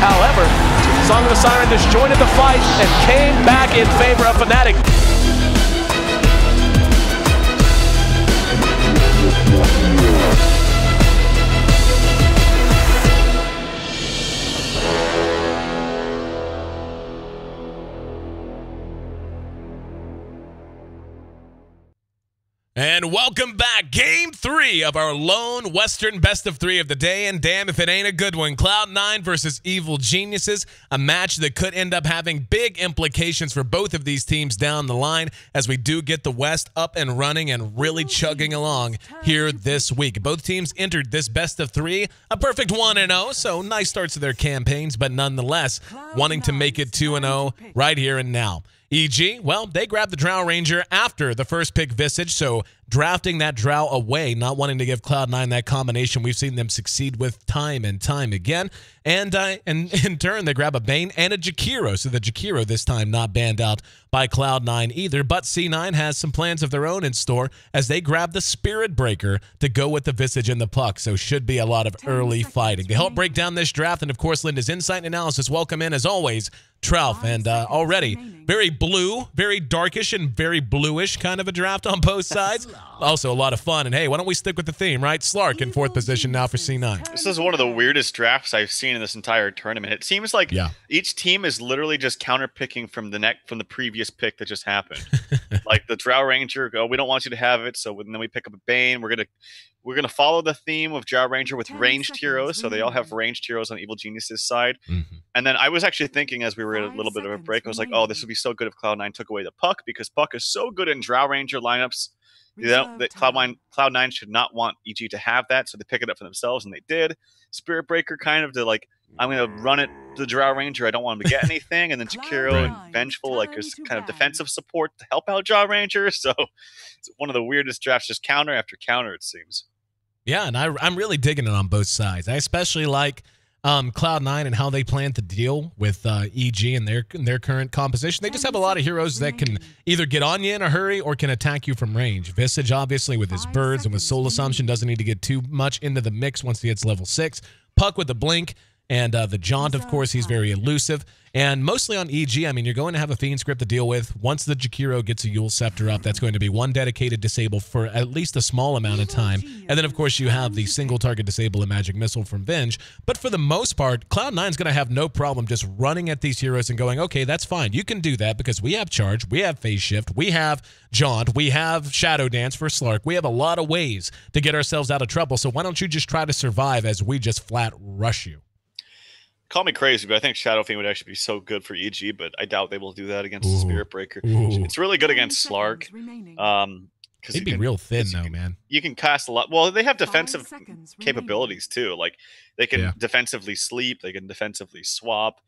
However, Song of the Siren disjointed the fight and came back in favor of Fnatic. And welcome back. Game 3 of our lone Western best of 3 of the day. And damn if it ain't a good one. Cloud9 versus Evil Geniuses. A match that could end up having big implications for both of these teams down the line as we do get the West up and running and really chugging along here this week. Both teams entered this best of 3. A perfect 1-0, so nice starts to their campaigns, but nonetheless wanting to make it 2-0 right here and now. EG, well, they grabbed the Drow Ranger after the first pick Visage, so drafting that Drow away, not wanting to give Cloud9 that combination we've seen them succeed with time and time again. And in turn, they grab a Bane and a Jakiro, so the Jakiro this time not banned out by Cloud9 either. But C9 has some plans of their own in store as they grab the Spirit Breaker to go with the Visage and the Puck, so should be a lot of early fighting. To help break down this draft, and of course, Linda's insight and analysis, welcome in, as always, Trouf. And already, very blue, very darkish, and very bluish kind of a draft on both sides. Also a lot of fun. And hey, why don't we stick with the theme, right? Slark in 4th position now for C9. This is one of the weirdest drafts I've seen in this entire tournament. It seems like each team is literally just counter-picking from the previous pick that just happened. Like the Drow Ranger, go, we don't want you to have it, so then we pick up a Bane. We're gonna follow the theme of Drow Ranger with ranged heroes, so they all have ranged heroes on Evil Geniuses' side. And then I was actually thinking as we were at a little bit of a break, I was like, oh, this would be so good if Cloud9 took away the Puck, because Puck is so good in Drow Ranger lineups. That Cloud9 should not want EG to have that, so they pick it up for themselves, and they did. Spirit Breaker kind of to like, I'm going to run it the Drow Ranger. I don't want him to get anything. And then Jakiro and Vengeful, like, is kind of defensive support to help out Drow Ranger. So it's one of the weirdest drafts, just counter after counter, it seems. Yeah, and I'm really digging it on both sides. I especially like Cloud9 and how they plan to deal with EG and their current composition. They just have a lot of heroes that can either get on you in a hurry or can attack you from range. Visage, obviously, with his birds and with Soul Assumption, doesn't need to get too much into the mix once he hits level 6. Puck with the Blink. And the Jaunt, of course, he's very elusive. And mostly on EG, I mean, you're going to have a Fiend Script to deal with. Once the Jakiro gets a Yule Scepter up, that's going to be one dedicated disable for at least a small amount of time. And then, of course, you have the single target disable and Magic Missile from Venge. But for the most part, Cloud9's going to have no problem just running at these heroes and going, okay, that's fine. You can do that because we have Charge, we have Phase Shift, we have Jaunt, we have Shadow Dance for Slark. We have a lot of ways to get ourselves out of trouble. So why don't you just try to survive as we just flat rush you? Call me crazy, but I think Shadow Fiend would actually be so good for EG, but I doubt they will do that against Spirit Breaker. It's really good against Slark. They'd be real thin, though, man. You can cast a lot. Well, they have defensive capabilities, too. Like, they can defensively sleep. They can defensively swap.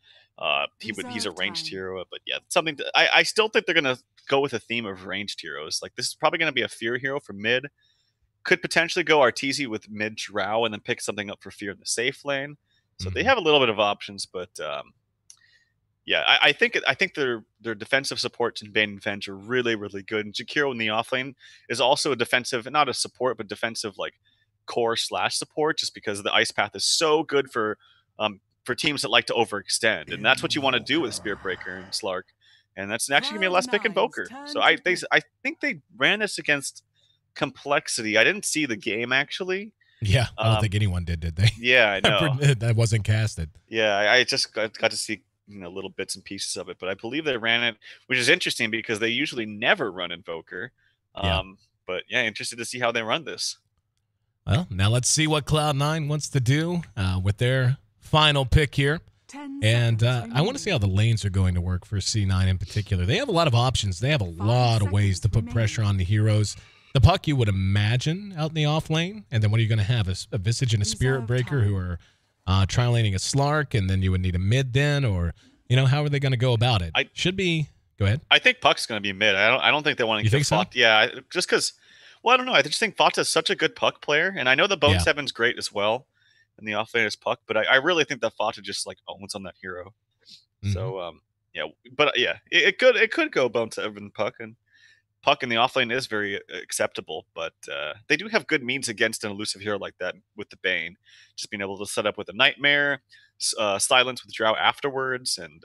He's a ranged hero. But, yeah, something I still think they're going to go with a theme of ranged heroes. Like, this is probably going to be a Fear hero for mid. Could potentially go Arteezy with mid Drow and then pick something up for Fear in the safe lane. So they have a little bit of options, but yeah, I think their defensive supports in Bane and Venge are really, really good. And Jakiro in the offlane is also a defensive, not a support, but defensive like core / support, just because the Ice Path is so good for teams that like to overextend, and that's what you want to do with Spirit Breaker and Slark. And that's actually gonna be a last pick Invoker. So I think they ran this against Complexity. I didn't see the game actually. Yeah, I don't think anyone did they? Yeah, I know. That wasn't casted. Yeah, I just got to see little bits and pieces of it, but I believe they ran it, which is interesting because they usually never run Invoker. But yeah, interested to see how they run this. Well, now let's see what Cloud9 wants to do with their final pick here. And I want to see how the lanes are going to work for C9 in particular. They have a lot of options. They have a lot of ways to put pressure on the heroes. The puck, you would imagine, out in the off lane. And then what are you going to have? A Visage and a Spirit Breaker who are tri-laning a Slark, and then you would need a mid then, or, you know, how are they going to go about it? Should be... Go ahead. I think puck's going to be mid. I don't think they want to... You think so? Yeah, just because... Well, I don't know. I just think Fata's such a good puck player, and I know the Bone 7's great as well in the offlane as puck, but I really think that Fata just like owns on that hero. So yeah, but yeah, it could go Bone 7 puck, and puck in the offlane is very acceptable, but they do have good means against an elusive hero like that with the Bane, just being able to set up with a Nightmare, silence with Drow afterwards, and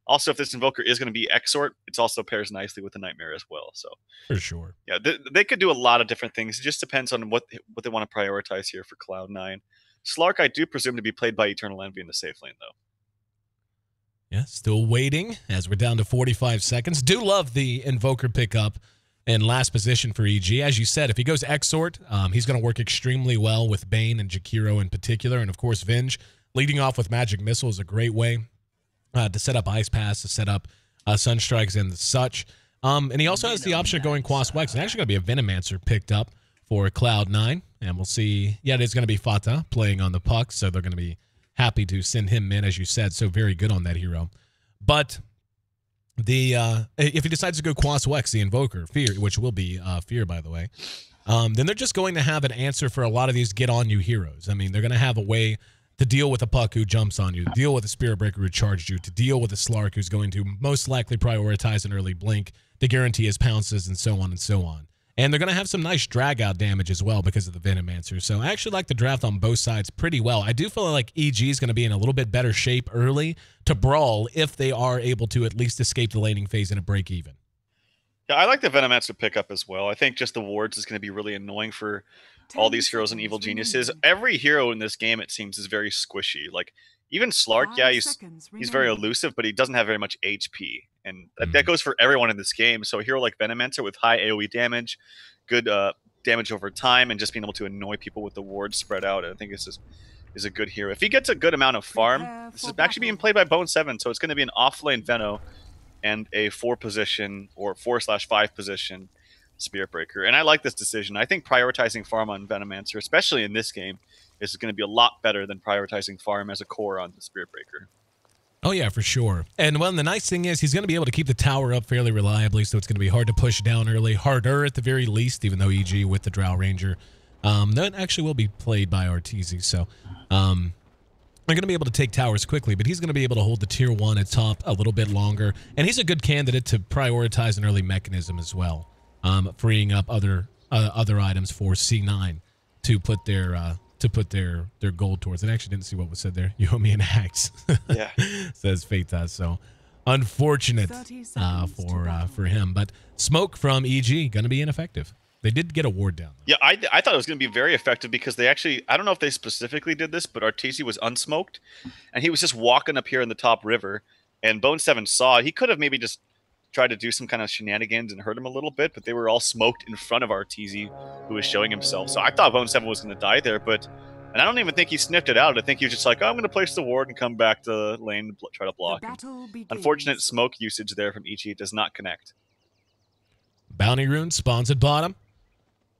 also, if this Invoker is going to be Exort, it also pairs nicely with the Nightmare as well. So for sure. Yeah, they could do a lot of different things. It just depends on what they want to prioritize here for Cloud9. Slark, I do presume to be played by Eternal Envy in the safe lane, though. Yeah, still waiting as we're down to 45 seconds. Do love the Invoker pickup in last position for EG. As you said, if he goes Exort, he's going to work extremely well with Bane and Jakiro in particular. And, of course, Venge leading off with Magic Missile is a great way to set up Ice Pass, to set up Sunstrikes and such. And he also has the option of going Quas Wex. It's actually going to be a Venomancer picked up for Cloud9. And we'll see. Yeah, it is going to be Fata playing on the puck, so they're going to be happy to send him in, as you said. So very good on that hero. But the if he decides to go Quas Wex, the Invoker, Fear, which will be Fear, by the way, then they're just going to have an answer for a lot of these get-on-you heroes. I mean, they're going to have a way to deal with a puck who jumps on you, to deal with a Spirit Breaker who charged you, to deal with a Slark who's going to most likely prioritize an early blink to guarantee his pounces, and so on and so on. And they're going to have some nice drag-out damage as well because of the Venomancer. So I actually like the draft on both sides pretty well. I do feel like EG is going to be in a little bit better shape early to brawl if they are able to at least escape the laning phase and a break-even. Yeah, I like the Venomancer pickup as well. I think just the wards is going to be really annoying for all these heroes and evil geniuses. Every hero in this game, it seems, is very squishy. Like, even Slark, yeah, he's very elusive, but he doesn't have very much HP. And that goes for everyone in this game. So a hero like Venomancer with high AoE damage, good damage over time, and just being able to annoy people with the wards spread out, I think is a good hero. If he gets a good amount of farm, this is actually being played by Bone 7, so it's going to be an off-lane Veno and a 4-position or 4/5 position Spirit Breaker. And I like this decision. I think prioritizing farm on Venomancer, especially in this game, is going to be a lot better than prioritizing farm as a core on the Spirit Breaker. Oh, yeah, for sure. And, well, the nice thing is he's going to be able to keep the tower up fairly reliably, so it's going to be hard to push down early. Harder at the very least, even though EG with the Drow Ranger. That actually will be played by Arteezy, so they're going to be able to take towers quickly, but he's going to be able to hold the tier 1 at top a little bit longer. And he's a good candidate to prioritize an early mechanism as well. Freeing up other items for C9 to put their gold towards. I actually didn't see what was said there. You owe me an axe. Yeah, says Fata. So unfortunate for him. But smoke from EG gonna be ineffective. They did get a ward down, though. Yeah, I thought it was going to be very effective because they actually, I don't know if they specifically did this, but Arteezy was unsmoked, and he was just walking up here in the top river, and Bone 7 saw it. He could have maybe just tried to do some kind of shenanigans and hurt him a little bit, but they were all smoked in front of Arteezy, who was showing himself. So I thought Bone 7 was going to die there, and I don't even think he sniffed it out. I think he was just like, oh, I'm going to place the ward and come back to the lane and try to block. Unfortunate smoke usage there from EG does not connect. Bounty Rune spawns at bottom,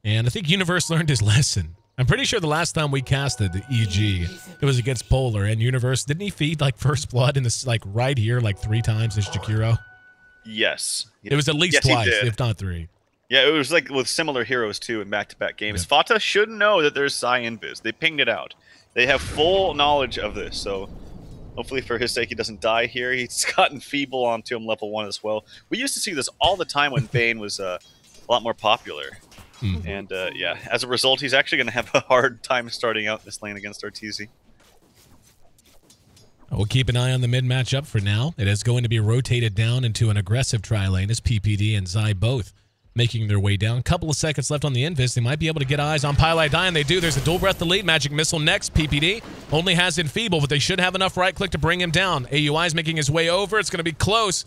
and I think Universe learned his lesson. I'm pretty sure the last time we casted the EG, it was against Polar, and Universe, didn't he feed like First Blood in this, like right here, like 3 times as Jakiro? Yes. It was at least twice, if not 3. Yeah, it was like with similar heroes too in back-to-back games. Yeah. Fata should know that there's Psy Invis. They pinged it out. They have full knowledge of this, so hopefully for his sake he doesn't die here. He's gotten Feeble onto him level 1 as well. We used to see this all the time when Bane was a lot more popular. And yeah, as a result, he's actually going to have a hard time starting out this lane against Arteezy. We'll keep an eye on the mid matchup for now. It is going to be rotated down into an aggressive tri-lane as PPD and Zai both making their way down. Couple of seconds left on the Invis. They might be able to get eyes on Pylai Die, and they do. There's a dual breath elite. Magic Missile next. PPD only has Enfeeble, but they should have enough right click to bring him down. AUI is making his way over. It's going to be close.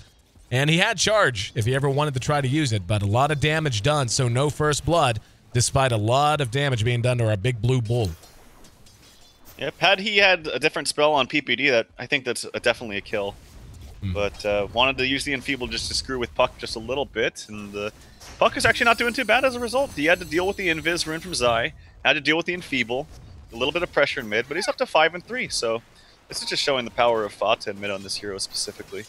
And he had charge if he ever wanted to try to use it, but a lot of damage done, so no first blood. despite a lot of damage being done to our big blue bull. Yep, had he had a different spell on PPD, that I think that's definitely a kill. But wanted to use the Enfeeble just to screw with Puck just a little bit, and Puck is actually not doing too bad as a result. He had to deal with the Invis rune from Zai, had to deal with the Enfeeble, a little bit of pressure in mid, but he's up to 5 and 3, so this is just showing the power of Fata in mid on this hero specifically.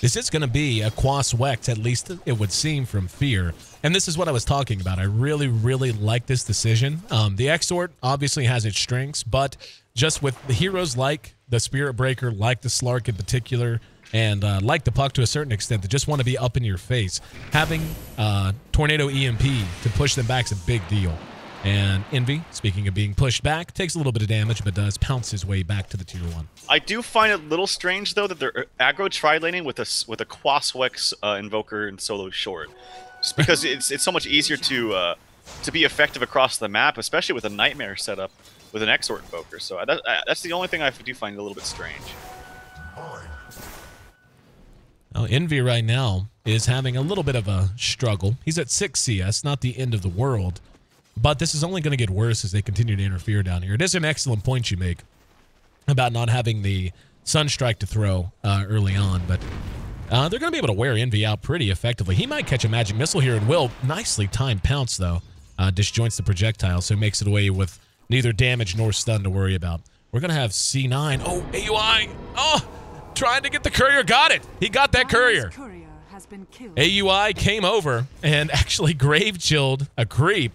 This is going to be a Quas Wex, at least it would seem from Fear. And this is what I was talking about. I really, really like this decision. The Exort obviously has its strengths, but just with the heroes like the Spirit Breaker, like the Slark in particular, and like the Puck to a certain extent that just want to be up in your face, having Tornado EMP to push them back is a big deal. And Envy, speaking of being pushed back, takes a little bit of damage, but does pounce his way back to the tier 1. I do find it a little strange, though, that they're aggro tri-laning with a Quas Wex Invoker and solo short. Just because it's so much easier to be effective across the map, especially with a Nightmare setup with an Exort Invoker. So that's the only thing I do find a little bit strange. Now, Envy right now is having a little bit of a struggle. He's at 6 CS, not the end of the world. But this is only going to get worse as they continue to interfere down here. It is an excellent point you make about not having the Sunstrike to throw early on, but they're going to be able to wear Envy out pretty effectively. He might catch a Magic Missile here and will. Nicely timed pounce, though. Disjoints the projectile, so makes it away with neither damage nor stun to worry about. We're going to have C9. Oh, AUI. Oh, trying to get the courier. Got it. He got that courier. AUI came over and actually grave chilled a creep.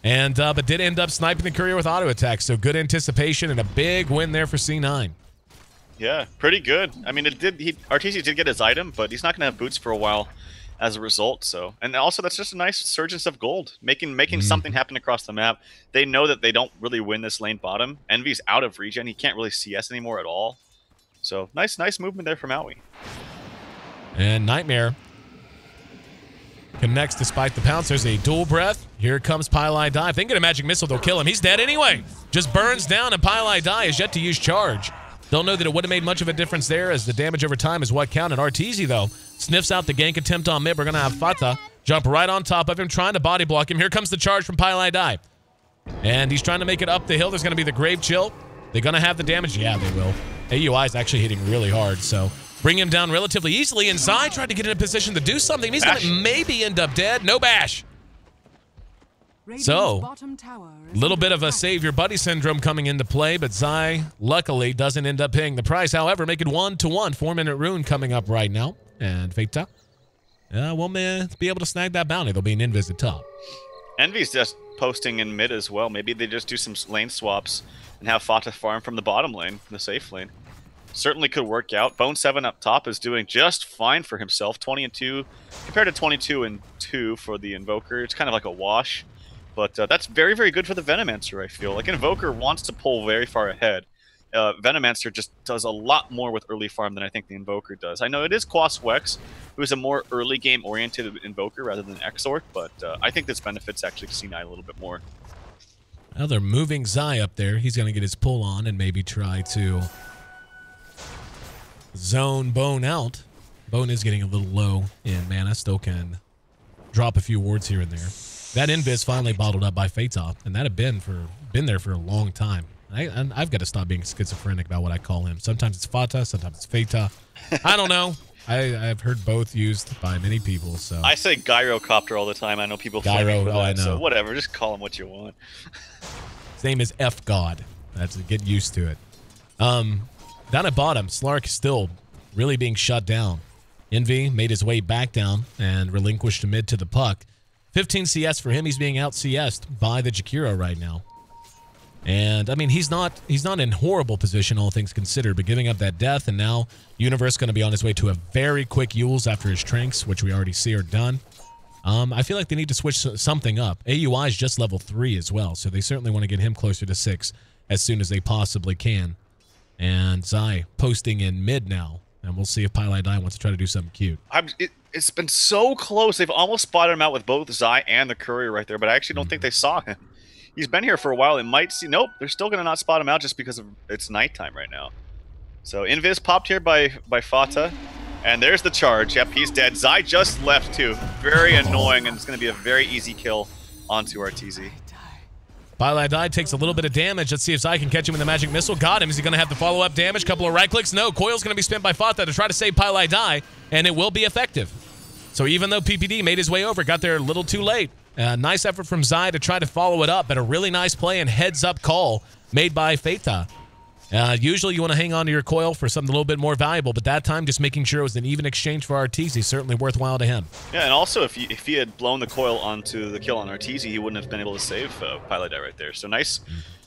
And but did end up sniping the courier with auto attack, so good anticipation and a big win there for C9. Yeah, pretty good. I mean, RTC did get his item, but he's not going to have boots for a while as a result. So, and also that's just a nice surgence of gold, making something happen across the map. They know that they don't really win this lane bottom. Envy's out of regen; he can't really CS anymore at all. So nice movement there from Aoi. And Nightmare connects despite the pounce. There's a dual breath. Here comes Pylai Dai. If they can get a Magic Missile, they'll kill him. He's dead anyway. Just burns down, and Pylai Dai is yet to use charge. Don't know that it would have made much of a difference there, as the damage over time is what counted. Arteezy, though, sniffs out the gank attempt on mid. We're going to have Fata jump right on top of him, trying to body block him. Here comes the charge from Pylai Dai. And he's trying to make it up the hill. There's going to be the Grave Chill. They're going to have the damage. Yeah, they will. AUI is actually hitting really hard, so bring him down relatively easily. And Zai tried to get in a position to do something. He's going to maybe end up dead. No bash. So, a little bit of a save your buddy syndrome coming into play, but Zai, luckily, doesn't end up paying the price. However, make it 1-1. 4-minute rune coming up right now. And Fata won't be able to snag that bounty. There'll be an invis at top. Envy's just posting in mid as well. Maybe they just do some lane swaps and have Fata farm from the bottom lane, the safe lane. Certainly could work out. Bone 7 up top is doing just fine for himself. 20 and 2 compared to 22 and 2 for the Invoker. It's kind of like a wash. But that's very, very good for the Venomancer, I feel. Like, Invoker wants to pull very far ahead. Venomancer just does a lot more with early farm than I think the Invoker does. I know it is Quas Wex, who is a more early game-oriented Invoker rather than Exort, but I think this benefits actually C9 a little bit more. Now they're moving Zai up there. He's going to get his pull on and maybe try to zone Bone out. Bone is getting a little low in mana. Still can drop a few wards here and there. That invis finally bottled up by Fata, and that had been there for a long time. I've got to stop being schizophrenic about what I call him. Sometimes it's Fata, sometimes it's Fata. I don't know. I've heard both used by many people. So I say Gyrocopter all the time. I know people. Gyro, that, I know. So whatever, just call him what you want. His name is F God. That's get used to it. Down at bottom, Slark still really being shut down. Envy made his way back down and relinquished mid to the Puck. 15 CS for him. He's being out CS'd by the Jakiro right now. And I mean, he's not in horrible position, all things considered, but giving up that death, and now Universe going to be on his way to a very quick Yules after his Trinks, which we already see are done. I feel like they need to switch something up. AUI is just level 3 as well, so they certainly want to get him closer to 6 as soon as they possibly can. And Zai posting in mid now, and we'll see if Pylai Dai wants to try to do something cute. It's been so close. They've almost spotted him out with both Zai and the Courier right there, but I actually don't think they saw him. He's been here for a while. They might see... Nope, they're still going to not spot him out just because it's nighttime right now. So Invis popped here by Fata, and there's the charge. Yep, he's dead. Zai just left too. Very annoying, and it's going to be a very easy kill onto RTZ. Pilai takes a little bit of damage. Let's see if Zai can catch him with the magic missile. Got him. Is he going to have the follow-up damage? Couple of right clicks? No. Coil's going to be spent by Fata to try to save Pilai, and it will be effective. So even though PPD made his way over, got there a little too late. Nice effort from Zai to try to follow it up, but a really nice play and heads-up call made by Fata. Usually you want to hang on to your coil for something a little bit more valuable, but that time just making sure it was an even exchange for Arteezy, certainly worthwhile to him. Yeah, and also if he had blown the coil onto the kill on Arteezy, he wouldn't have been able to save Pilot right there. So nice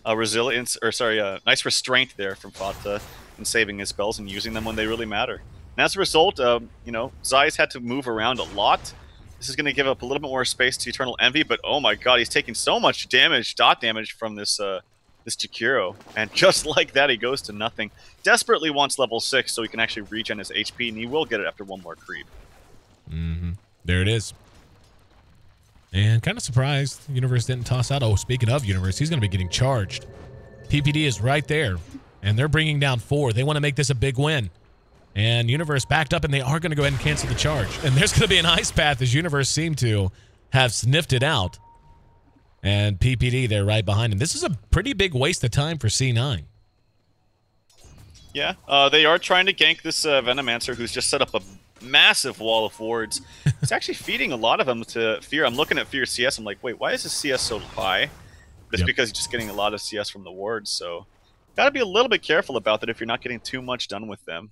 resilience, or sorry, nice restraint there from Fata in saving his spells and using them when they really matter. And as a result, you know, Zai's had to move around a lot. This is going to give up a little bit more space to Eternal Envy, but oh my god, he's taking so much damage, dot damage from this this Jakiro, and just like that, he goes to nothing. Desperately wants level 6 so he can actually regen his HP, and he will get it after one more creep. There it is. And kind of surprised Universe didn't toss out. Oh, speaking of Universe, he's going to be getting charged. PPD is right there, and they're bringing down 4. They want to make this a big win. And Universe backed up, and they are going to go ahead and cancel the charge. And there's going to be an ice path, as Universe seemed to have sniffed it out. And PPD there right behind him. This is a pretty big waste of time for C9. Yeah, they are trying to gank this Venomancer, who's just set up a massive wall of wards. It's actually feeding a lot of them to Fear. I'm looking at Fear CS. I'm like, wait, why is his CS so high? But it's because he's just getting a lot of CS from the wards. So got to be a little bit careful about that if you're not getting too much done with them.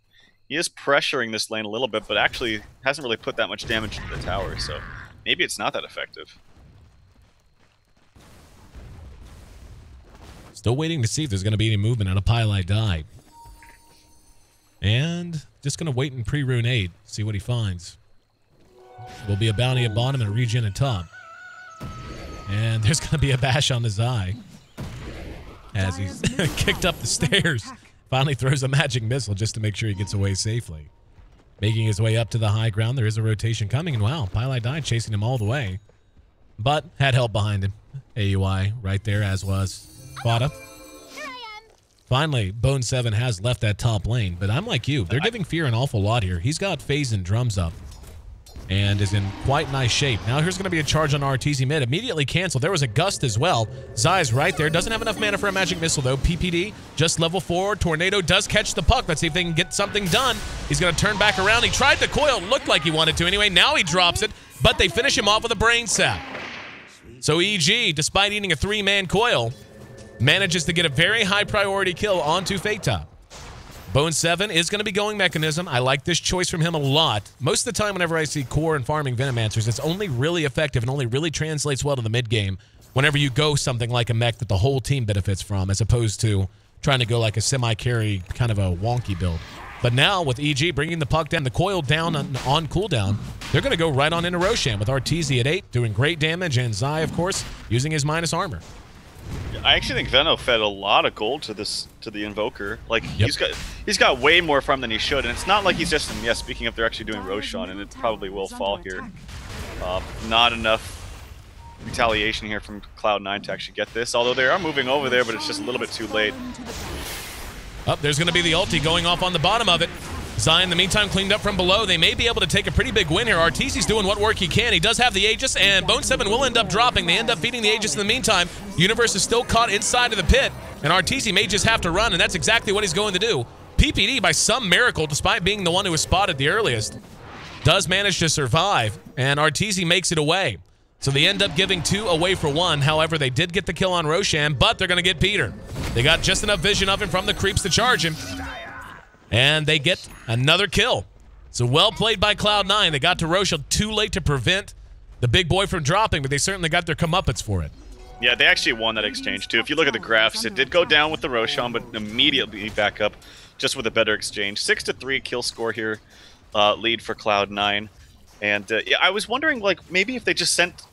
He is pressuring this lane a little bit, but actually hasn't really put that much damage into the tower. So maybe it's not that effective. Still waiting to see if there's going to be any movement on a Pilai. And just going to wait and pre-rune 8, see what he finds. Will be a bounty at bottom and a regen at top. And there's going to be a bash on the Zai as he's kicked up the stairs. Finally throws a magic missile just to make sure he gets away safely. Making his way up to the high ground. There is a rotation coming, and wow, Pilai chasing him all the way. But had help behind him. AUI right there, as was Fata. Finally, Bone 7 has left that top lane, but I'm like you. They're giving Fear an awful lot here. He's got phase and drums up and is in quite nice shape. Now here's going to be a charge on RTZ mid. Immediately canceled. There was a gust as well. Zai's right there. Doesn't have enough mana for a magic missile, though. PPD, just level 4. Tornado does catch the puck. Let's see if they can get something done. He's going to turn back around. He tried the coil. Looked like he wanted to anyway. Now he drops it, but they finish him off with a brain sap. So EG, despite eating a 3-man coil, manages to get a very high priority kill onto Fata. Bone 7 is going to be going Mechanism. I like this choice from him a lot. Most of the time whenever I see core and farming Venomancers, it's only really effective and only really translates well to the mid game whenever you go something like a mech that the whole team benefits from, as opposed to trying to go like a semi-carry kind of a wonky build. But now with EG bringing the puck down, the coil down on cooldown, they're going to go right on into Roshan with Arteezy at 8, doing great damage, and Zai, of course, using his minus armor. I actually think Veno fed a lot of gold to the Invoker. Like he's got way more farm than he should, and it's not like he's just speaking of, they're actually doing Roshan, and it probably will fall here. Not enough retaliation here from Cloud9 to actually get this, although they are moving over there, but it's just a little bit too late. Oh, there's going to be the ulti going off on the bottom of it. Zai, in the meantime, cleaned up from below. They may be able to take a pretty big win here. Arteezy's doing what work he can. He does have the Aegis, and Bone 7 will end up dropping. They end up feeding the Aegis in the meantime. Universe is still caught inside of the pit, and Arteezy may just have to run, and that's exactly what he's going to do. PPD, by some miracle, despite being the one who was spotted the earliest, does manage to survive, and Arteezy makes it away. So they end up giving 2 away for 1. However, they did get the kill on Roshan, but they're going to get Peter. They got just enough vision of him from the creeps to charge him. And they get another kill. So well played by Cloud9. They got to Roshan too late to prevent the big boy from dropping, but they certainly got their comeuppance for it. Yeah, they actually won that exchange too. If you look at the graphs, it did go down with the Roshan, but immediately back up just with a better exchange. 6-3 kill score here, lead for Cloud9. And yeah, I was wondering, like, maybe if they just sent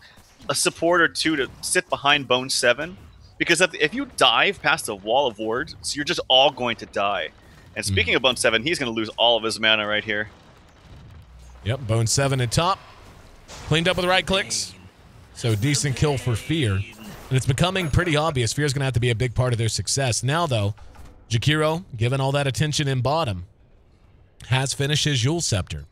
a support or two to sit behind Bone 7, because if you dive past the wall of wards, so you're just all going to die. And speaking of Bone 7, he's going to lose all of his mana right here. Yep, Bone 7 at top. Cleaned up with the right clicks. So decent kill for Fear. And it's becoming pretty obvious Fear's going to have to be a big part of their success. Now, though, Jakiro, given all that attention in bottom, has finished his Yule Scepter.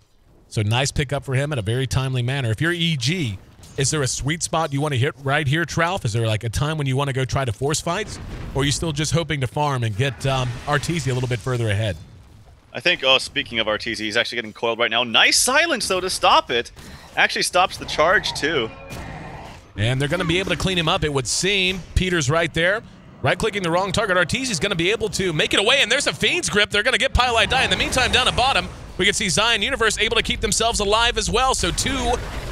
So nice pickup for him in a very timely manner. If you're EG, Is there a sweet spot you want to hit right here, Trouf? Is there like a time when you want to go try to force fights? Or are you still just hoping to farm and get Arteezy a little bit further ahead? I think, speaking of Arteezy, he's actually getting coiled right now. Nice silence, though, to stop it. Actually stops the charge, too. And they're going to be able to clean him up, it would seem. Peter's right there. Right-clicking the wrong target. Arteezy's going to be able to make it away, and there's a Fiend's Grip. They're going to get Pylite Die. In the meantime, down at bottom, we can see Zion Universe able to keep themselves alive as well. So 2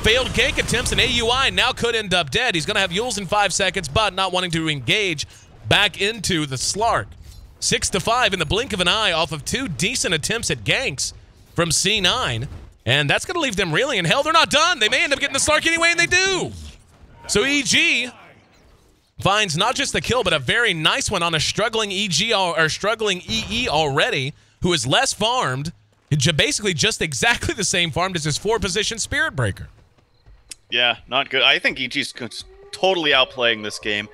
failed gank attempts, and AUI now could end up dead. He's going to have Yules in 5 seconds, but not wanting to engage back into the Slark. 6-5 in the blink of an eye off of 2 decent attempts at ganks from C9. And that's going to leave them reeling. And hell, they're not done. They may end up getting the Slark anyway, and they do. So EG finds not just the kill, but a very nice one on a struggling struggling EE already, who is less farmed, basically just exactly the same farmed as his 4-position Spirit Breaker. Yeah, not good. I think EG's totally outplaying this game.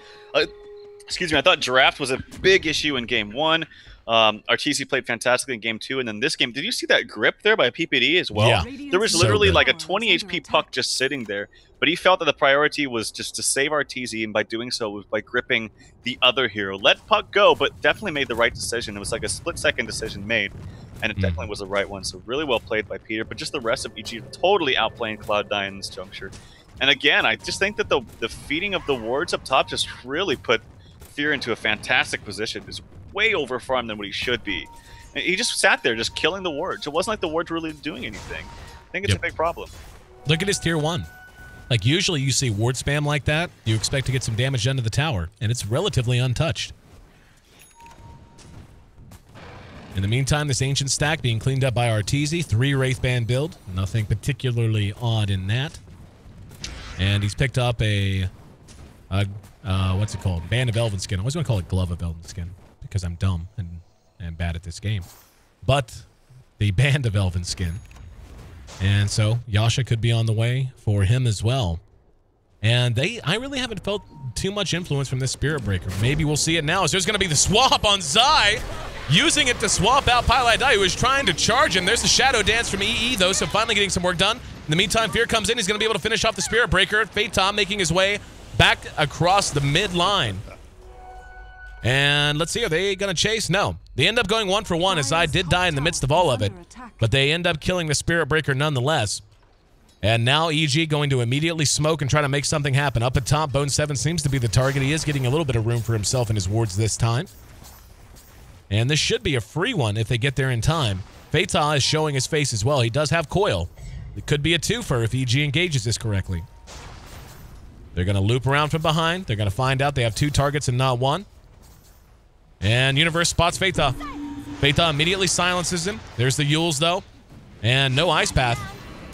Excuse me, I thought Draft was a big issue in Game 1. Arteezy played fantastically in Game 2, and then this game, did you see that grip there by PPD as well? Yeah. There was literally like a 20 HP puck just sitting there, but he felt that the priority was just to save Arteezy, and by doing so was by gripping the other hero. Let puck go, but definitely made the right decision. It was like a split-second decision made, and it definitely was the right one, so really well played by Peter, but just the rest of EG totally outplaying Cloud9 in this juncture. And again, I just think that the feeding of the wards up top just really put Fear into a fantastic position. Is way over farmed than what he should be. And he just sat there just killing the wards. It wasn't like the wards were really doing anything. I think it's a big problem. Look at his tier 1. Like usually you see ward spam like that, you expect to get some damage done to the tower, and it's relatively untouched. In the meantime, this ancient stack being cleaned up by Arteezy. 3 Wraithband build. Nothing particularly odd in that. And he's picked up a what's it called? Band of Elven Skin. I always want to call it Glove of Elven Skin because I'm dumb and bad at this game. But the Band of Elven Skin. And so Yasha could be on the way for him as well. And I really haven't felt too much influence from this Spirit Breaker. Maybe we'll see it now as there's going to be the swap on Zai. Using it to swap out Pylite Die, who is trying to charge him. There's the Shadow Dance from EE, though, so finally getting some work done. In the meantime, Fear comes in. He's going to be able to finish off the Spirit Breaker. Phaeton making his way back across the mid line. And let's see, are they going to chase? No. They end up going 1 for 1 as Zai did die in the midst of all of it. But they end up killing the Spirit Breaker nonetheless. And now EG going to immediately smoke and try to make something happen. Up at top, Bone 7 seems to be the target. He is getting a little bit of room for himself in his wards this time. And this should be a free one if they get there in time. Phaeton is showing his face as well. He does have coil. It could be a twofer if EG engages this correctly. They're going to loop around from behind. They're going to find out they have 2 targets and not 1. And Universe spots Phaeton. Phaeton immediately silences him. There's the Yules, though. And no Ice Path.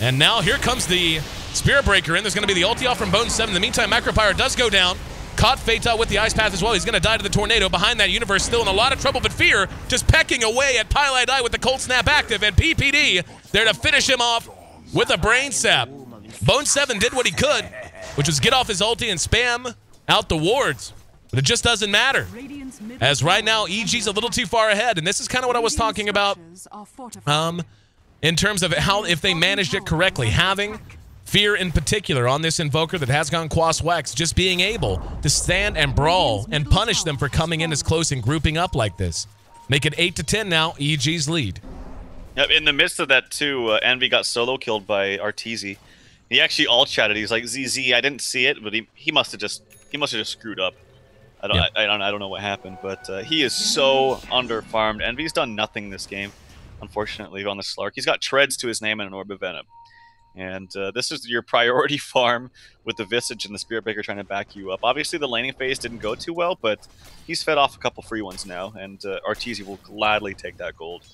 And now here comes the Spirit Breaker in. There's going to be the ulti off from Bone 7. In the meantime, Macropyre does go down. Caught Phaeton with the Ice Path as well. He's going to die to the Tornado. Behind that, Universe still in a lot of trouble, but Fear just pecking away at Pylite Die with the Cold Snap active. And PPD there to finish him off with a Brain Sap. Bone 7 did what he could, which was get off his ulti and spam out the wards. But it just doesn't matter. As right now, EG's a little too far ahead. And this is kind of what I was talking about in terms of how, if they managed it correctly, having Fear in particular on this Invoker that has gone Quas Wex, just being able to stand and brawl and punish them for coming in as close and grouping up like this. Make it 8-10 now, EG's lead. Yep, in the midst of that too, Envy got solo killed by Arteezy. He actually all chatted. He was like, "ZZ, I didn't see it, but he must have just screwed up. I don't know what happened, but he is so under farmed. Envy's done nothing this game, unfortunately, on the Slark. He's got treads to his name and an Orb of Venom. And this is your priority farm with the Visage and the Spirit Breaker trying to back you up. Obviously, the laning phase didn't go too well, but he's fed off a couple free ones now, and Arteezy will gladly take that gold.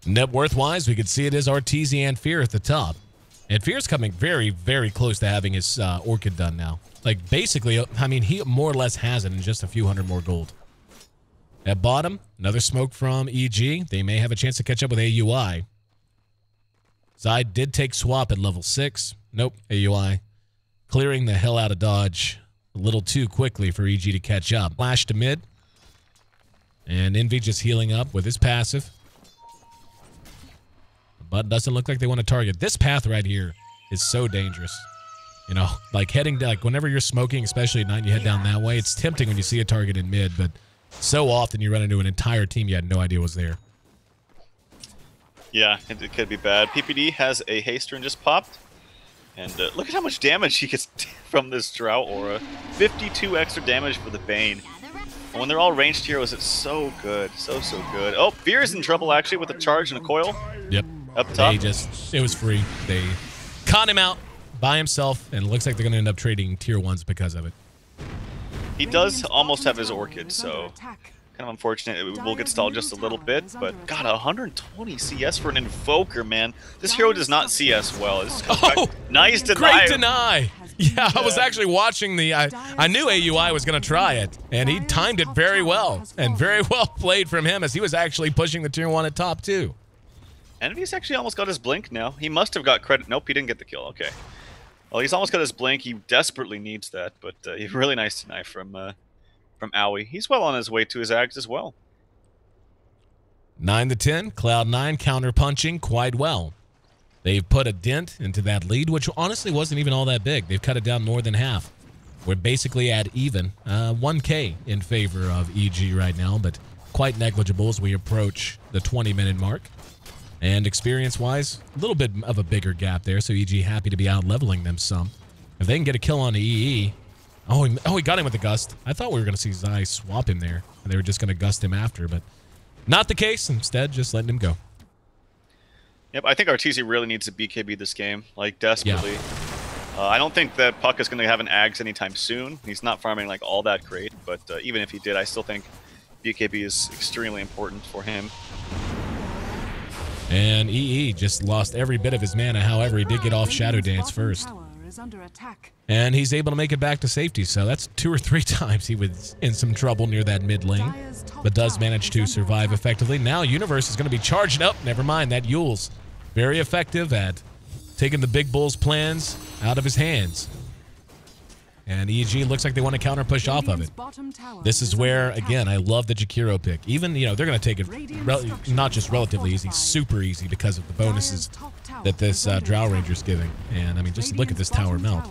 Net worth-wise, we could see it is Arteezy and Fear at the top. And Fear's coming very, very close to having his Orchid done now. Like, basically, I mean, he more or less has it in just a few hundred more gold. At bottom, another smoke from EG. They may have a chance to catch up with AUI. Zai did take swap at level 6. Nope, AUI. Clearing the hell out of dodge a little too quickly for EG to catch up. Flash to mid. And Envy just healing up with his passive. But doesn't look like they want to target this path right here. is so dangerous. You know, like heading like whenever you're smoking, especially at night, and you head down that way. It's tempting when you see a target in mid, but so often you run into an entire team you had no idea was there. Yeah, it could be bad. PPD has a haster and just popped. And look at how much damage he gets from this Drought Aura. 52 extra damage for the Bane. And when they're all ranged heroes, it's so good. So good. Oh, Fear is in trouble, actually, with a charge and a coil. Yep. Up top. It was free. They caught him out by himself, and it looks like they're going to end up trading tier 1s because of it. He does almost have his Orchid, so kind of unfortunate. It will get stalled just a little bit, but God, 120 CS for an Invoker, man. This hero does not CS well. Nice deny. Great deny. Yeah, I was actually watching the... I knew AUI was going to try it, and he timed it very well, and very well played from him as he was actually pushing the tier 1 at top 2. Envy's actually almost got his blink now. He must have got credit. Nope, he didn't get the kill. Okay. Well, he's almost got his blink. He desperately needs that, but really nice deny from Owie. He's well on his way to his Ags as well. 9-10, Cloud9 counter-punching quite well. They've put a dent into that lead, which honestly wasn't even all that big. They've cut it down more than half. We're basically at even. 1K in favor of EG right now, but quite negligible as we approach the 20-minute mark. And experience-wise, a little bit of a bigger gap there, so EG happy to be out-leveling them some. If they can get a kill on the EE... Oh, he got him with the Gust. I thought we were going to see Zai swap him there, and they were just going to Gust him after, but not the case. Instead, just letting him go. Yep, I think Arteezy really needs to BKB this game, like, desperately. Yeah. I don't think that Puck is going to have an Ags anytime soon. He's not farming, like, all that great, but even if he did, I still think BKB is extremely important for him. And EE just lost every bit of his mana. However, he did get off Shadow Dance first. And he's able to make it back to safety, so that's 2 or 3 times he was in some trouble near that mid lane, but does manage to survive effectively. Now Universe is going to be charged up. Never mind, that Yule's very effective at taking the big bull's plans out of his hands. And EG looks like they want to counter push off of it. This is where, again, I love the Jakiro pick. Even, you know, they're going to take it not just relatively easy, super easy because of the bonuses that this Drow Ranger's giving. And, I mean, just look at this tower melt.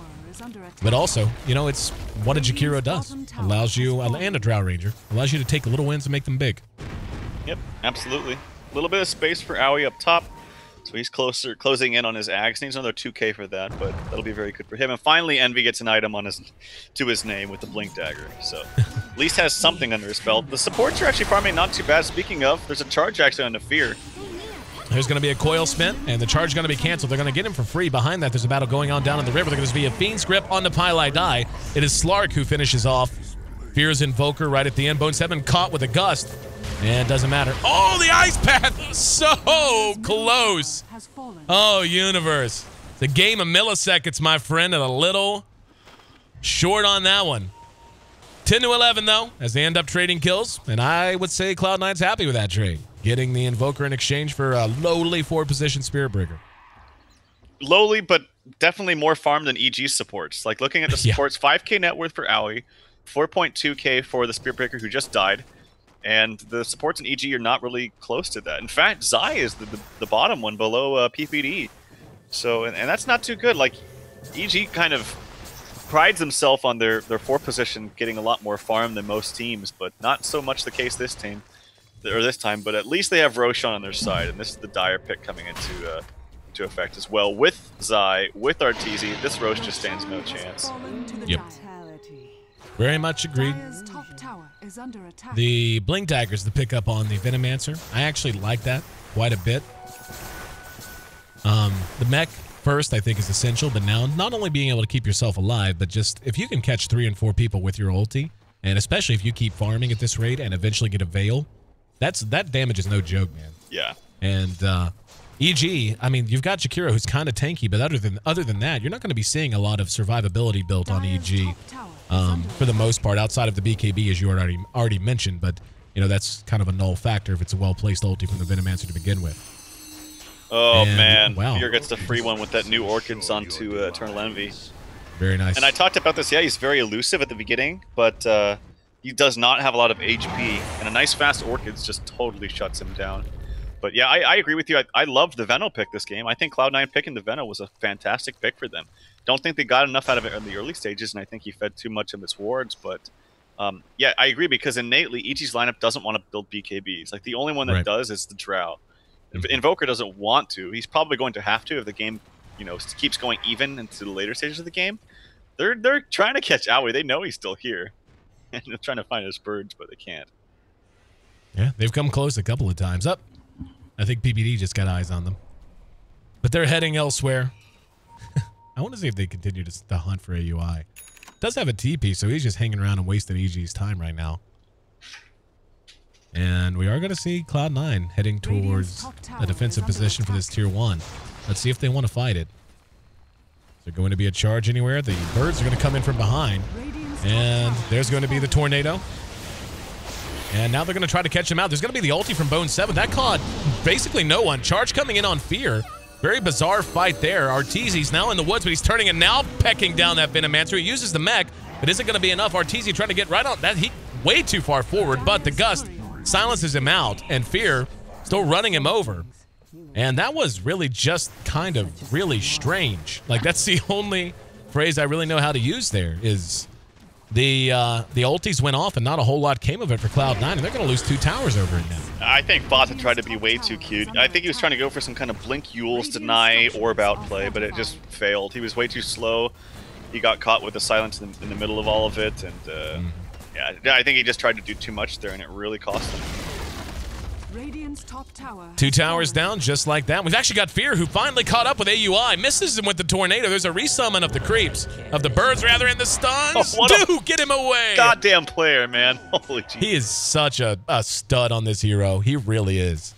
But also, you know, it's what a Jakiro does. Allows you, and a Drow Ranger, allows you to take little wins and make them big. Yep, absolutely. A little bit of space for Owie up top. So he's closing in on his Axe. Needs another 2K for that, but that'll be very good for him. And finally, Envy gets an item on to his name with the Blink Dagger. So at least has something under his belt. The supports are actually farming not too bad. Speaking of, there's a charge actually on the Fear. There's going to be a coil spent, and the charge is going to be canceled. They're going to get him for free. Behind that, there's a battle going on down in the river. There's going to be a Fiend's Grip on the Pylai Die. It is Slark who finishes off Fear's Invoker right at the end. Bone 7 caught with a Gust. And doesn't matter. Oh, the Ice Path! So close! Oh, Universe. The game of milliseconds, my friend, and a little short on that one. 10-11, though, as they end up trading kills. And I would say Cloud9's happy with that trade. Getting the Invoker in exchange for a lowly 4-position Spirit Breaker. Lowly, but definitely more farm than EG supports. Like, looking at the supports, 5K net worth for Owie, 4.2K for the Spirit Breaker who just died. And the supports in EG are not really close to that. In fact, Zai is the bottom one below PPD. So, and that's not too good. Like, EG kind of prides himself on their 4th position getting a lot more farm than most teams, but not so much the case this time. But at least they have Roshan on their side, and this is the dire pick coming into effect as well. With Zai, with Arteezy, this Rosh just stands no chance. Yep. Very much agreed. The Blink Dagger is the pickup on the Venomancer. I actually like that quite a bit. The mech first, I think, is essential, but now not only being able to keep yourself alive, but just if you can catch 3 and 4 people with your ulti, and especially if you keep farming at this rate and eventually get a Veil, that damage is no joke, man. Yeah. And EG, I mean, you've got Jakiro who's kind of tanky, but other than that, you're not going to be seeing a lot of survivability built on EG. For the most part, outside of the BKB, as you already mentioned, but you know that's kind of a null factor if it's a well-placed ulti from the Venomancer to begin with. Oh man, wow. Fear gets the free one with that new Orchids onto Eternal Envy. Very nice. And I talked about this, yeah, he's very elusive at the beginning, but he does not have a lot of HP, and a nice fast Orchids just totally shuts him down. But yeah, I agree with you. I loved the Veno pick this game. I think Cloud9 picking the Veno was a fantastic pick for them. Don't think they got enough out of it in the early stages, and I think he fed too much of his wards. But yeah, I agree, because innately, EG's lineup doesn't want to build BKBs. Like, the only one that does is the Drow. Invoker doesn't want to. He's probably going to have to if the game, you know, keeps going even into the later stages of the game. They're trying to catch Aoi. They know he's still here. And they're trying to find his birds, but they can't. Yeah, they've come close a couple of times. Up. I think PPD just got eyes on them. But they're heading elsewhere. I want to see if they continue to hunt for AUI. Does have a TP, so he's just hanging around and wasting EG's time right now. And we are going to see Cloud9 heading towards a defensive position for this Tier 1. Let's see if they want to fight it. Is there going to be a charge anywhere? The birds are going to come in from behind. And there's going to be the tornado. And now they're going to try to catch him out. There's going to be the ulti from Bone 7. That caught basically no one. Charge coming in on Fear. Very bizarre fight there. Arteezy's now in the woods, but he's turning and now pecking down that Venomancer. He uses the mech, but isn't going to be enough. Arteezy trying to get right on that. He way too far forward, but the Gust silences him out, and Fear still running him over. And that was really just kind of really strange. Like, that's the only phrase I really know how to use there is the ultis went off and not a whole lot came of it for Cloud9, and they're going to lose 2 towers over it now. I think Fata tried to be way too cute. I think he was trying to go for some kind of blink Yules deny orb out play, but it just failed. He was way too slow. He got caught with the silence in the middle of all of it, and yeah, I think he just tried to do too much there, and it really cost him. Top tower 2 towers down just like that. We've actually got Fear, who finally caught up with AUI. Misses him with the tornado. There's a resummon of the creeps. Of the birds, rather, in the stuns. Oh, Dude, get him away. Goddamn player, man. Holy jeez. He is such a stud on this hero. He really is.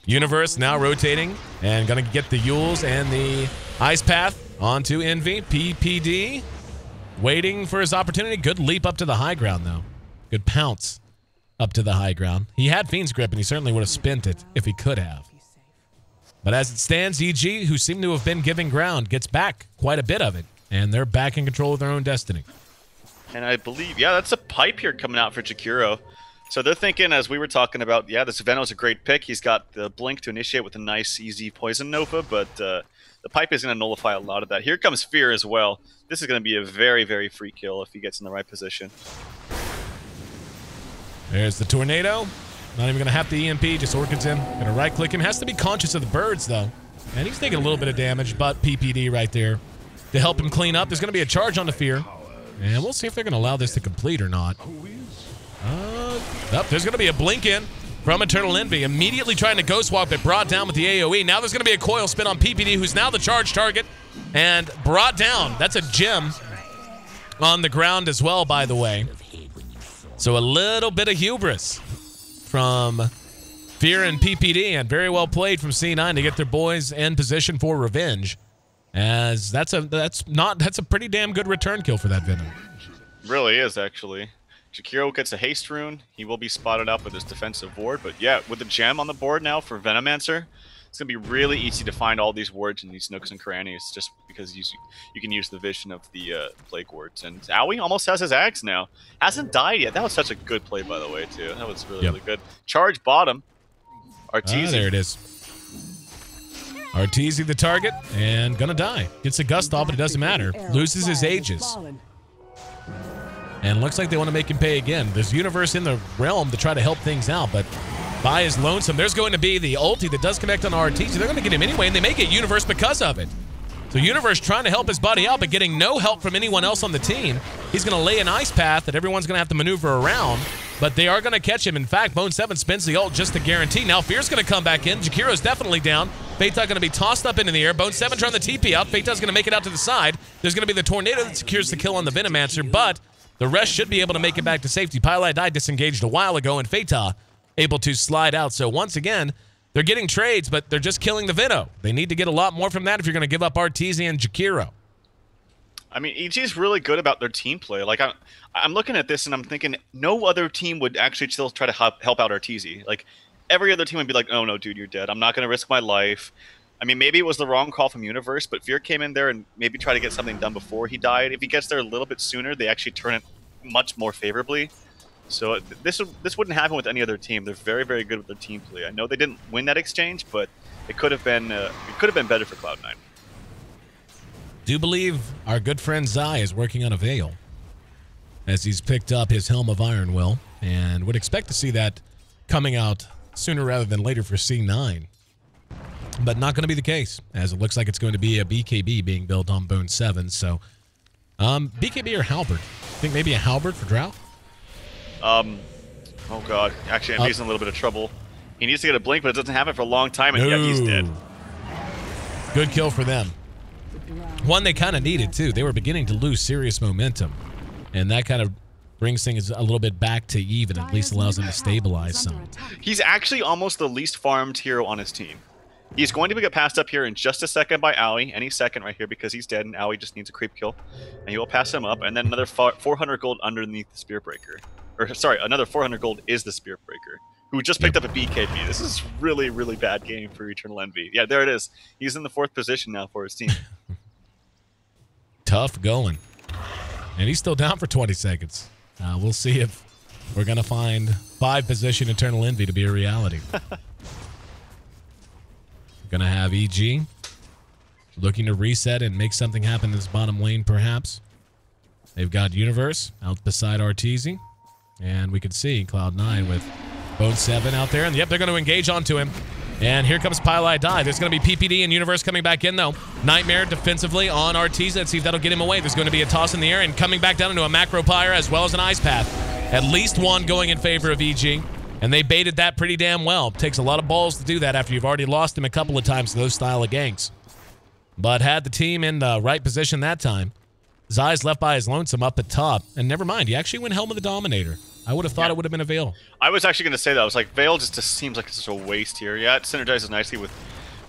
Universe now rotating and going to get the Yules and the Ice Path onto Envy. PPD waiting for his opportunity. Good leap up to the high ground, though. Good pounce up to the high ground. He had Fiend's Grip, and he certainly would have spent it if he could have. But as it stands, EG, who seem to have been giving ground, gets back quite a bit of it, and they're back in control of their own destiny. And I believe, yeah, that's a pipe here coming out for Jakiro. So they're thinking, as we were talking about, yeah, this Veno's a great pick. He's got the blink to initiate with a nice, easy Poison Nova, but the pipe is going to nullify a lot of that. Here comes Fear as well. This is going to be a very, very free kill if he gets in the right position. There's the tornado. Not even going to have the EMP, just Orchids him. Going to right-click him. Has to be conscious of the birds, though. And he's taking a little bit of damage, but PPD right there to help him clean up. There's going to be a charge on the Fear. And we'll see if they're going to allow this to complete or not. There's going to be a blink in from Eternal Envy. Immediately trying to ghost walk, but brought down with the AoE. Now there's going to be a coil spin on PPD, who's now the charge target. And brought down. That's a gem on the ground as well, by the way. So a little bit of hubris from Fear and PPD, and very well played from C9 to get their boys in position for revenge. As that's a pretty damn good return kill for that Venom. Really is, actually. Jakiro gets a haste rune. He will be spotted up with his defensive ward, but yeah, with the gem on the board now for Venomancer, it's going to be really easy to find all these wards in these nooks and crannies, just because you can use the vision of the plague wards. And Aoi almost has his axe now. Hasn't died yet. That was such a good play, by the way, too. That was really, really good. Charge bottom. Arteezy. There it is. Arteezy the target, and gonna die. Gets a gust off, but it doesn't matter. Loses his Aegis. And looks like they want to make him pay again. There's Universe in the realm to try to help things out, but by his lonesome, there's going to be the ulti that does connect on Arteezy. They're going to get him anyway, and they may get Universe because of it. So Universe trying to help his buddy out, but getting no help from anyone else on the team. He's going to lay an ice path that everyone's going to have to maneuver around, but they are going to catch him. In fact, Bone 7 spins the ult just to guarantee. Now Fear's going to come back in. Jakiro's definitely down. Feita going to be tossed up into the air. Bone 7 trying the TP out. Feita's going to make it out to the side. There's going to be the tornado that secures the kill on the Venomancer, but the rest should be able to make it back to safety. Pylite died disengaged a while ago, and Feita able to slide out. So once again, they're getting trades, but they're just killing the Veno. They need to get a lot more from that if you're going to give up Arteezy and Jakiro. I mean, EG's really good about their team play. Like, I'm looking at this and I'm thinking no other team would actually still try to help out Arteezy. Like, every other team would be like, oh, no, dude, you're dead. I'm not going to risk my life. I mean, maybe it was the wrong call from Universe, but Fear came in there and maybe try to get something done before he died. If he gets there a little bit sooner, they actually turn it much more favorably. So this wouldn't happen with any other team. They're very, very good with their team play. I know they didn't win that exchange, but it could have been better for Cloud9. Do believe our good friend Zai is working on a Veil as he's picked up his Helm of Iron Will, and would expect to see that coming out sooner rather than later for C9. But not going to be the case, as it looks like it's going to be a BKB being built on Bone 7. So, BKB or Halberd? I think maybe a Halberd for Drow? Oh god. Actually, Envy's in a little bit of trouble. He needs to get a blink, but it doesn't have it for a long time, and yet he's dead. Good kill for them. One they kind of needed, too. They were beginning to lose serious momentum. And that kind of brings things a little bit back to even, at least allows them to stabilize some. He's actually almost the least farmed hero on his team. He's going to get passed up here in just a second by Owie, any second right here, because he's dead, and Owie just needs a creep kill. And he will pass him up, and then another 400 gold underneath the Spear Breaker. Or, sorry, another 400 gold is the Spear Breaker, who just picked up a BKB. This is really, really bad game for Eternal Envy. Yeah, there it is. He's in the 4th position now for his team. Tough going. And he's still down for 20 seconds. We'll see if we're going to find 5-position Eternal Envy to be a reality. Going to have EG looking to reset and make something happen in this bottom lane, perhaps. They've got Universe out beside Arteezy. And we can see Cloud9 with Bone 7 out there. And yep, they're going to engage onto him. And here comes Pylai Die. There's going to be PPD and Universe coming back in, though. Nightmare defensively on Arteezy. Let's see if that'll get him away. There's going to be a toss in the air and coming back down into a Macro Pyre as well as an Ice Path. At least one going in favor of EG. And they baited that pretty damn well. Takes a lot of balls to do that after you've already lost him a couple of times to those style of ganks. But had the team in the right position that time. Zai's left by his lonesome up at top. And never mind, he actually went Helm of the Dominator. I would have thought it would have been a Veil. I was actually going to say that. I was like, Veil just seems like it's such a waste here. Yeah, it synergizes nicely with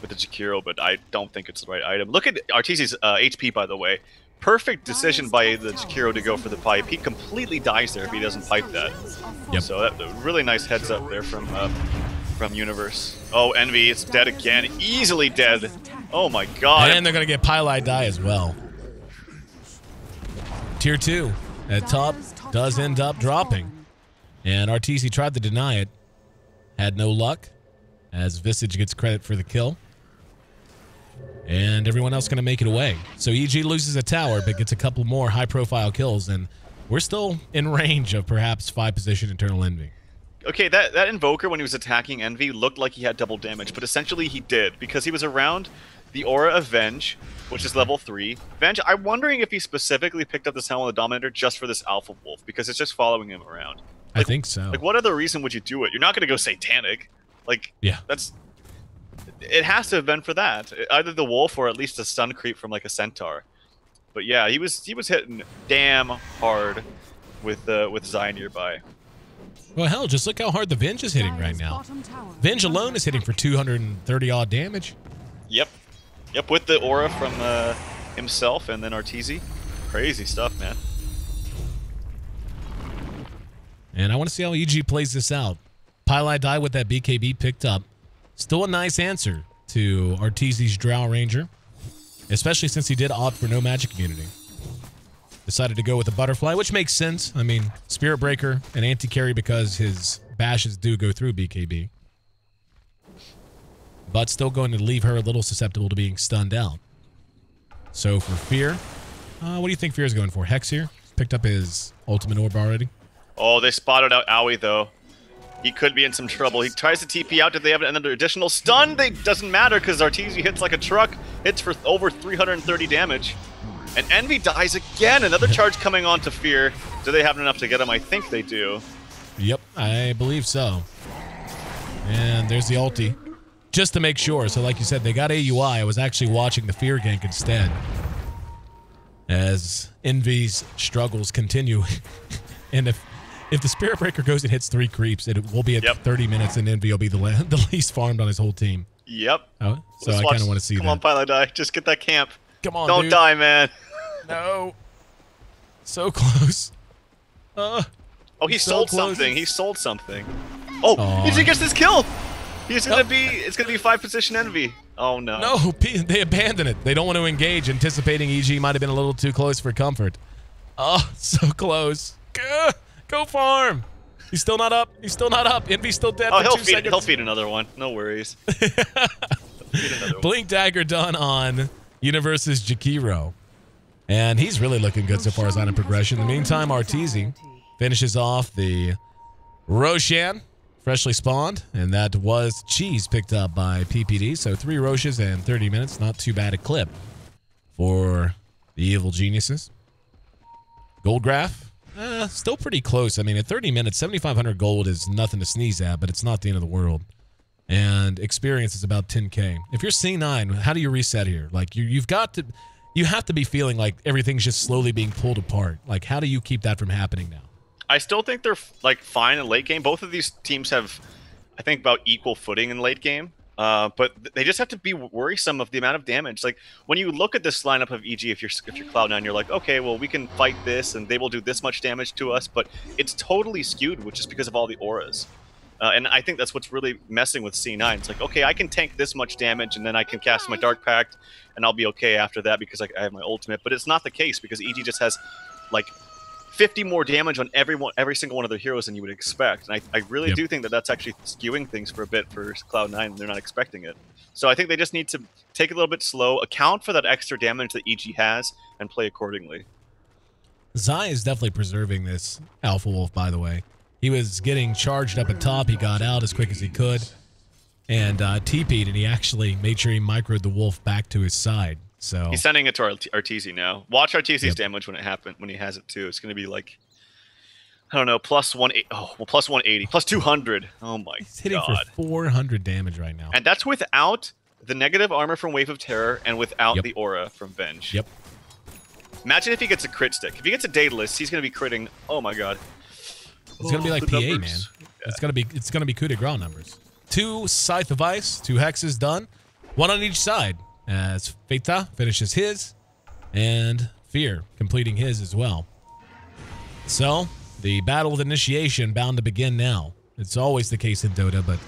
the Jakiro, but I don't think it's the right item. Look at Arteezy's HP, by the way. Perfect decision by the Jakiro to go for the pipe. He completely dies there if he doesn't pipe that. Yep. So that really nice heads up there from Universe. Oh, Envy, it's dead again. Easily dead. Oh my god. And they're going to get Pylai Die as well. Tier 2 at top does end up dropping. And Arteezy tried to deny it. Had no luck, as Visage gets credit for the kill. And everyone else going to make it away. So EG loses a tower, but gets a couple more high-profile kills, and we're still in range of perhaps 5-position Eternal Envy. Okay, that Invoker, when he was attacking Envy, looked like he had double damage, but essentially he did, because he was around the Aura of Venge, which is level 3. Venge, I'm wondering if he specifically picked up this Helm of the Dominator just for this Alpha Wolf, because it's just following him around. Like, I think so. Like, what other reason would you do it? You're not going to go Satanic. Like, yeah, it has to have been for that. Either the Wolf or at least a stun creep from, like, a Centaur. But yeah, he was hitting damn hard with Zai nearby. Well, hell, just look how hard the Venge is hitting right now. Venge alone is hitting for 230-odd damage. Yep. Yep, with the aura from himself and then Arteezy. Crazy stuff, man. And I want to see how EG plays this out. Pylai Die with that BKB picked up. Still a nice answer to Arteezy's Drow Ranger, especially since he did opt for no magic immunity. Decided to go with a Butterfly, which makes sense. I mean, Spirit Breaker and anti-carry because his bashes do go through BKB. But still going to leave her a little susceptible to being stunned out. So for Fear, what do you think Fear is going for? Hex here? Picked up his ultimate orb already. Oh, they spotted out Owie, though. He could be in some trouble. He tries to TP out. Did they have another additional stun? Doesn't matter because Arteezy hits like a truck. Hits for over 330 damage. And Envy dies again. Another charge coming on to Fear. Do they have enough to get him? I think they do. Yep, I believe so. And there's the ulti. Just to make sure. So like you said, they got AUI. I was actually watching the Fear gank instead. As Envy's struggles continue. And if the Spirit Breaker goes and hits 3 creeps, it will be at 30 minutes, and Envy will be the least farmed on his whole team. Yep. Oh, so I kind of want to see that. Come on, Pylai Die. Just get that camp. Come on, Don't die, man. No. So close. Oh, he sold something. He sold something. Oh, he gets this kill. He's gonna be. It's gonna be 5-position Envy. Oh no. No, they abandon it. They don't want to engage, anticipating EG might have been a little too close for comfort. Oh, so close. Go farm. He's still not up. He's still not up. Envy's still dead. Oh, for 2 seconds. he'll feed another one. No worries. Feed another one. Blink Dagger done on Universe's Jakiro. And he's really looking good so far as on progression. In the meantime, Arteezy finishes off the Roshan, freshly spawned, and that was Cheese picked up by PPD. So 3 Roshes in 30 minutes. Not too bad a clip for the Evil Geniuses. Gold graph, still pretty close. I mean, at 30 minutes, 7,500 gold is nothing to sneeze at, but it's not the end of the world. And experience is about 10K. If you're C9, how do you reset here? Like, you have to be feeling like everything's just slowly being pulled apart. Like, how do you keep that from happening now? I still think they're like fine in late game. Both of these teams have, I think, about equal footing in late game. But they just have to be worrisome of the amount of damage. Like, when you look at this lineup of EG, if you're Cloud9, you're like, okay, well, we can fight this, and they will do this much damage to us. But it's totally skewed, which is because of all the auras. And I think that's what's really messing with C9. It's like, okay, I can tank this much damage, and then I can cast my Dark Pact, and I'll be okay after that because I have my ultimate. But it's not the case, because EG just has, like, 50 more damage on every single one of their heroes than you would expect. And I really do think that that's actually skewing things for a bit for Cloud9, and they're not expecting it. So I think they just need to take it a little bit slow, account for that extra damage that EG has, and play accordingly. Zai is definitely preserving this Alpha Wolf, by the way. He was getting charged up at top. He got out as quick as he could and TP'd, and he actually made sure he microed the wolf back to his side. So he's sending it to Arteezy now. Watch Arteezy's damage when he has it too. It's going to be like, I don't know, plus 180. Oh, well, plus 180, plus 200. Oh my god. He's hitting for 400 damage right now. And that's without the negative armor from Wave of Terror and without the aura from Venge. Yep. Imagine if he gets a crit stick. If he gets a Daedalus, he's going to be critting. Oh my god. It's gonna be like PA, numbers. man. Yeah. It's gonna be coup de grace numbers. 2 Scythe of Ice, 2 hexes done, 1 on each side. As Feta finishes his, and Fear completing his as well. So the battle of initiation bound to begin now. It's always the case in Dota, but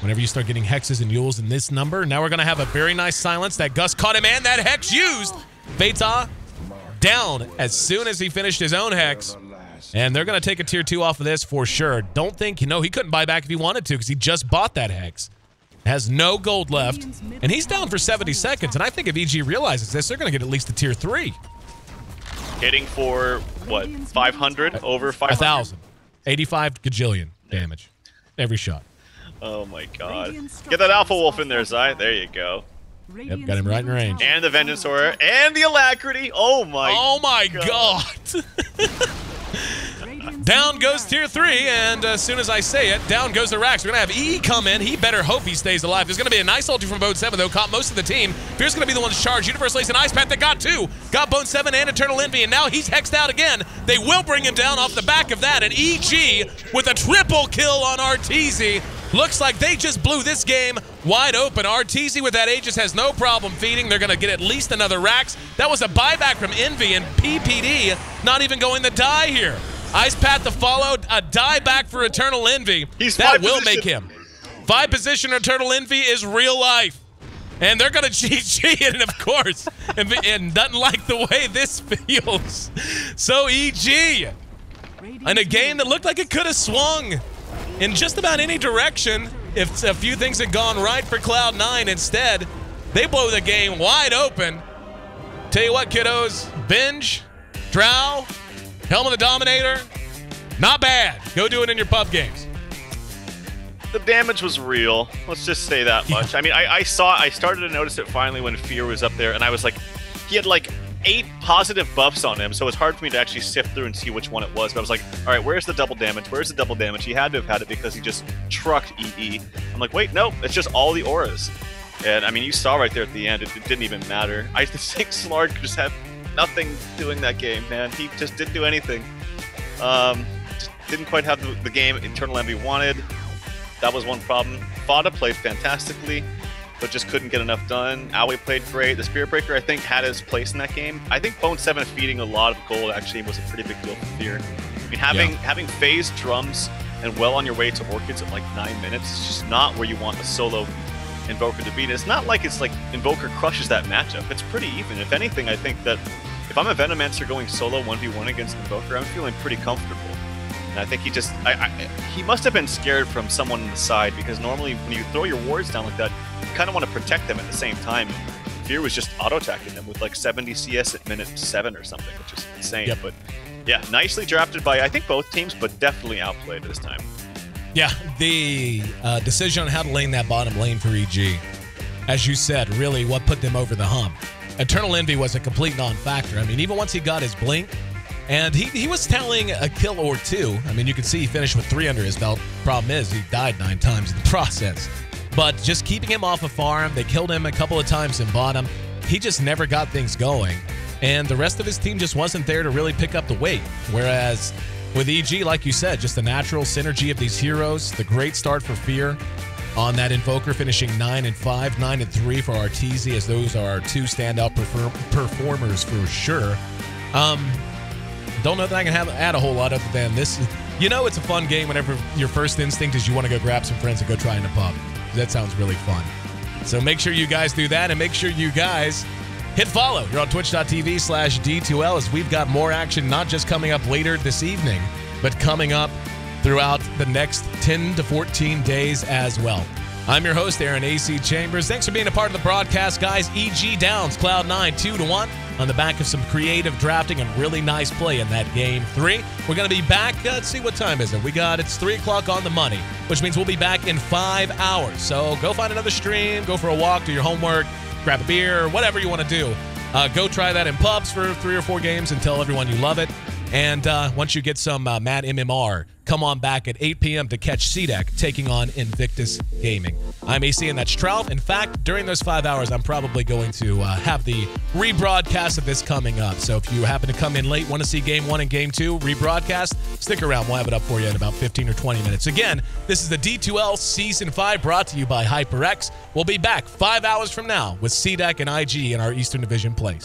whenever you start getting hexes and Yules in this number, now we're gonna have a very nice silence. That Gus caught him, and that hex used. Feta down as soon as he finished his own hex. And they're going to take a tier 2 off of this for sure. Don't think, he couldn't buy back if he wanted to because he just bought that hex. Has no gold left. And he's down for 70 seconds. And I think if EG realizes this, they're going to get at least a tier 3. Hitting for, what, 500? Over 500? 1,000. 85 gajillion damage. Every shot. Oh my god. Get that Alpha Wolf in there, Zai. There you go. Yep, got him right in range. And the Vengeance Aura. And the Alacrity. Oh my god. Down goes tier 3, and as soon as I say it, down goes the Rax. We're going to have E come in. He better hope he stays alive. There's going to be a nice ulti from Bone 7, though. Caught most of the team. Fear's going to be the one to charge. Universe lays an Ice Path that got 2. Got Bone 7 and Eternal Envy, and now he's hexed out again. They will bring him down off the back of that, and EG with a triple kill on Arteezy. Looks like they just blew this game wide open. Arteezy with that Aegis has no problem feeding. They're going to get at least another Rax. That was a buyback from Envy, and PPD not even going to die here. Ice Path to follow, a die back for Eternal Envy. That will make him. 5 position Eternal Envy is real life. And they're going to GG it, and of course, and doesn't like the way this feels. So EG, in a game that looked like it could have swung in just about any direction if a few things had gone right for Cloud9. Instead, they blow the game wide open. Tell you what, kiddos, Venge, Drow, Helm of the Dominator, not bad. Go do it in your pub games. The damage was real. Let's just say that much. I mean, I started to notice it finally when Fear was up there, and I was like, he had like 8 positive buffs on him, so it's hard for me to actually sift through and see which one it was. But I was like, all right, where's the double damage? Where's the double damage? He had to have had it because he just trucked EE. I'm like, wait, no, it's just all the auras. And I mean, you saw right there at the end, it didn't even matter. I just think Slard just had nothing doing that game, man. He just didn't do anything. Just didn't quite have the game Eternal Envy wanted. That was one problem. Fada played fantastically, but just couldn't get enough done. Aoi played great. The Spirit Breaker, I think, had his place in that game. I think Bone 7 feeding a lot of gold actually was a pretty big deal for Fear. I mean, having phased drums and well on your way to Orchids at like 9 minutes is just not where you want a solo Invoker to beat. It's not like it's like Invoker crushes that matchup. It's pretty even. If anything, I think that if I'm a Venomancer going solo 1v1 against Invoker, I'm feeling pretty comfortable. And I think he just, he must have been scared from someone on the side, because normally when you throw your wards down like that, you kind of want to protect them at the same time. Fear was just auto-attacking them with like 70 CS at minute 7 or something, which is insane. Yep. But yeah, nicely drafted by, I think, both teams, but definitely outplayed this time. Yeah, the decision on how to lane that bottom lane for EG, as you said, really what put them over the hump. Eternal Envy was a complete non-factor. I mean, even once he got his blink, and he was tallying a kill or two. I mean, you can see he finished with 3 under his belt. Problem is, he died 9 times in the process. But just keeping him off of farm, they killed him a couple of times in bottom. He just never got things going. And the rest of his team just wasn't there to really pick up the weight. Whereas with EG, like you said, just the natural synergy of these heroes, the great start for Fear on that Invoker, finishing 9-5, 9-3 for Arteezy, as those are our 2 standout performers for sure. Don't know that I can add a whole lot other than this. You know, it's a fun game whenever your first instinct is you want to go grab some friends and go try in a pub. That sounds really fun. So make sure you guys do that, and make sure you guys hit follow. You're on twitch.tv/D2L, as we've got more action, not just coming up later this evening, but coming up throughout the next 10 to 14 days as well. I'm your host, Aaron AC Chambers. Thanks for being a part of the broadcast, guys. EG downs Cloud9 2-1 on the back of some creative drafting and really nice play in that game 3. We're going to be back. Let's see, what time is it? It's 3 o'clock on the money, which means we'll be back in 5 hours. So go find another stream, go for a walk, do your homework, grab a beer, whatever you want to do. Go try that in pubs for 3 or 4 games and tell everyone you love it. And once you get some Mad MMR, come on back at 8 p.m. to catch CDEC taking on Invictus Gaming. I'm AC, and that's Trout. In fact, during those 5 hours, I'm probably going to have the rebroadcast of this coming up. So if you happen to come in late, want to see Game 1 and Game 2 rebroadcast, stick around. We'll have it up for you in about 15 or 20 minutes. Again, this is the D2L Season 5 brought to you by HyperX. We'll be back 5 hours from now with CDEC and IG in our Eastern Division place.